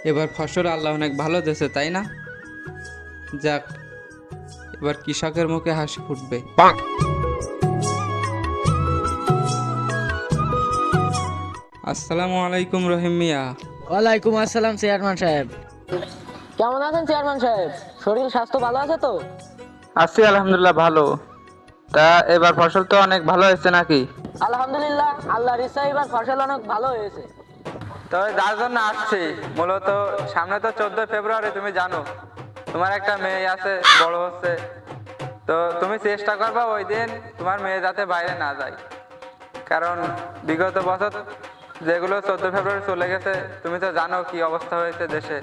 এবার ফসল আল্লাহ অনেক ভালো দিয়েছে, তাই না? যাক, এবার কৃষকের মুখে হাসি ফুটবে। আসসালামু আলাইকুম রহিম মিয়া। ওয়ালাইকুম আসসালাম চেয়ারম্যান সাহেব। কেমন আছেন চেয়ারম্যান সাহেব? শরীর স্বাস্থ্য ভালো আছে তো? আছি আলহামদুলিল্লাহ ভালো। তা এবার ফসল তো অনেক ভালো হয়েছে নাকি? আলহামদুলিল্লাহ, আল্লাহর ইচ্ছায় এবার ফসল অনেক ভালো হয়েছে। তবে যার জন্য আসছি মূলত, সামনে তো 14 ফেব্রুয়ারি, তুমি জানো তোমার একটা মেয়ে আছে, বড় হচ্ছে। তো তুমি চেষ্টা করবা ওই দিন তোমার মেয়ে যাতে বাইরে না যায়, কারণ বিগত বছর যেগুলো 14 ফেব্রুয়ারি চলে গেছে, তুমি তো জানো কি অবস্থা হয়েছে দেশে,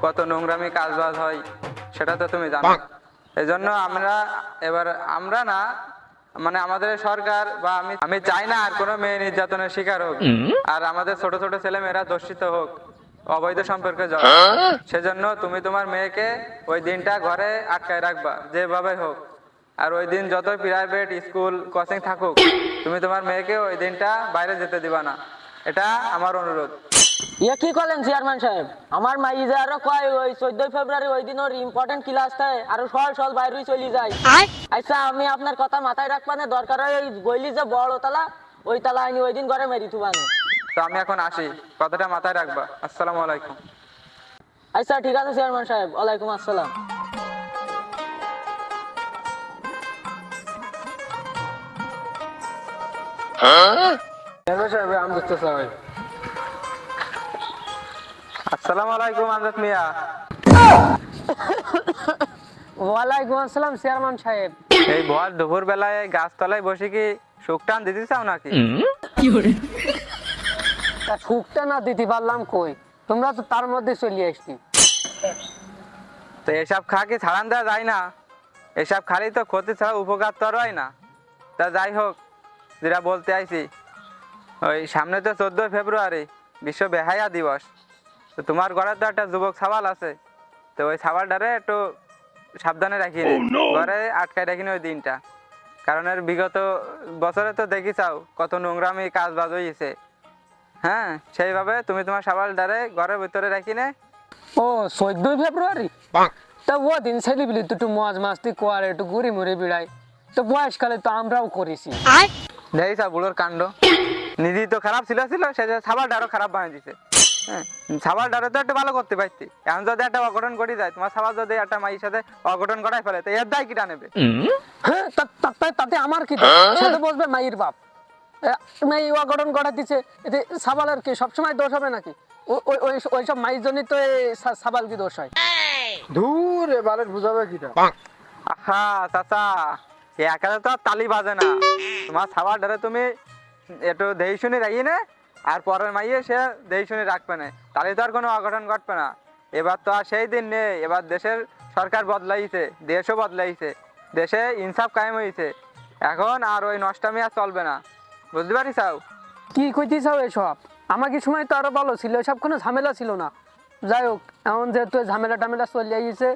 কত নোংরামি কাজবাজ হয়, সেটা তো তুমি জানো। এই জন্য আমরা না, মানে আমাদের সরকার বা আমি আমি চাই না আর কোনো মেয়ে নির্যাতনের শিকার হোক, আর আমাদের ছোট ছোট ছেলে মেয়েরা দর্শিত হোক অবৈধ সম্পর্কে জড়ায়। সেজন্য তুমি তোমার মেয়েকে ওই দিনটা ঘরে আটকায় রাখবা যেভাবে হোক। আর ওই দিন যতই প্রাইভেট স্কুল কোচিং থাকুক, তুমি তোমার মেয়েকে ওই দিনটা বাইরে যেতে দিবা না, এটা আমার অনুরোধ। ইয়ে কি করলেন চেয়ারম্যান সাহেব? আমার মাই যে আরো কয় ওই 14 ফেব্রুয়ারি ওই দিন ওর ইম্পর্টেন্ট ক্লাস থাকে, আরো সল সল বাইরে চলে যায়। আচ্ছা, আমি আপনার কথা মাথায় রাখবানে, দরকার হয় ওই গইলি যে বড় তালা, ওই তালা আইনি ওই দিন ঘরে মেরি থুবানে। তো আমি এখন আসি, কথাটা মাথায় রাখবা। আসসালামু আলাইকুম। আচ্ছা ঠিক আছে চেয়ারম্যান সাহেব, ওয়ালাইকুম আসসালাম। আসসালামু আলাইকুম আমজাদ মিয়া। ওয়ালাইকুম আসসালাম চেয়ারম্যান সাহেব। এই ভর দুপুর বেলায় গাছতলায় বসে কি সুখ টান দিতে চাও নাকি? তা সুখটা না দিতে পারলাম কই, তোমরা তো তার মধ্যে চলে আসছি। তো এসব খা কি ছাড়ান দেওয়া যায় না? এসব খালি তো ক্ষতি ছাড়া উপকার তো আর হয় না। তা যাই হোক, যেটা বলতে আইছি, ওই সামনে তো 14 ফেব্রুয়ারি বিশ্ব বেহায়া দিবস। তো তোমার ঘরে তো একটা যুবক ছাওয়াল আছে, তো ওই ছাওয়ালটারে একটু সাবধানে রাখি, ঘরে আটকায় রাখিনি ওই দিনটা। কারণ এর বিগত বছরে তো দেখি চাও কত নোংরামি কাজ বাজ হয়েছে। হ্যাঁ, সেইভাবে তুমি তোমার ছাওয়ালটারে ঘরের ভিতরে রাখি নে। ও 14 ফেব্রুয়ারি, তা ও দিন ছেলেপিলি তো একটু মজ মাস্তি করে, একটু ঘুরে মুড়ে বেড়ায়, তো বয়সকালে তো আমরাও করেছি। দেখিস বুড়োর কাণ্ড, নিজেই তো খারাপ ছিল সে ছাওয়ালটা আরো খারাপ বানিয়ে দিছে। হ্যাঁ, ছাওয়ালটারে তো একটু ভালো করতে পারতি। এখন যদি একটা অঘটন ঘটে যায়, তোমার ছাওয়াল যদি একটা মায়ের সাথে অঘটন ঘটাই ফেলে, তো এর দায় কিটা নেবে? হ্যাঁ, তাতে আমার কি দোষ? সে তো বসবে মায়ের বাপ। মেয়ে অঘটন ঘটা দিচ্ছে, এতে সাবালের কি সবসময় দোষ হবে নাকি? ওইসব মায়ের জন্যই তো সাবাল কি দোষ হয়? ধুর এবারে বুঝাবে কিটা। আহা চাচা, একা তো আর তালি বাজে না। তোমার ছাওয়ালটারে তুমি একটু দেই শুনে রাখি না, আর পরের মাইয়ে সে দেই শুনে রাখবে না, তাহলে তো আর কোনো অঘটন ঘটবে না। এবার তো আর সেই দিন নেই, এবার দেশের সরকার বদলাইছে, দেশও বদলাইছে, দেশে ইনসাফ কায়েম হয়েছে। এখন আর ওই নষ্টামি আর চলবে না, বুঝতে পারিস? কি কইতে চাও এসব? আমাকে সময় তো আরো ভালো ছিল, এসব কোনো ঝামেলা ছিল না। যাই হোক, এখন যেহেতু ঝামেলা টামেলা চলে গিয়েছে,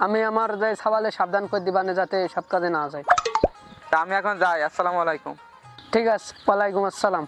আমি আমার যে সাবালে সাবধান করে দিবানে যাতে সব কাজে না যায়। তা আমি এখন যাই। আসসালামু আলাইকুম। ঠিক আছে, ওয়ালাইকুম আসসালাম।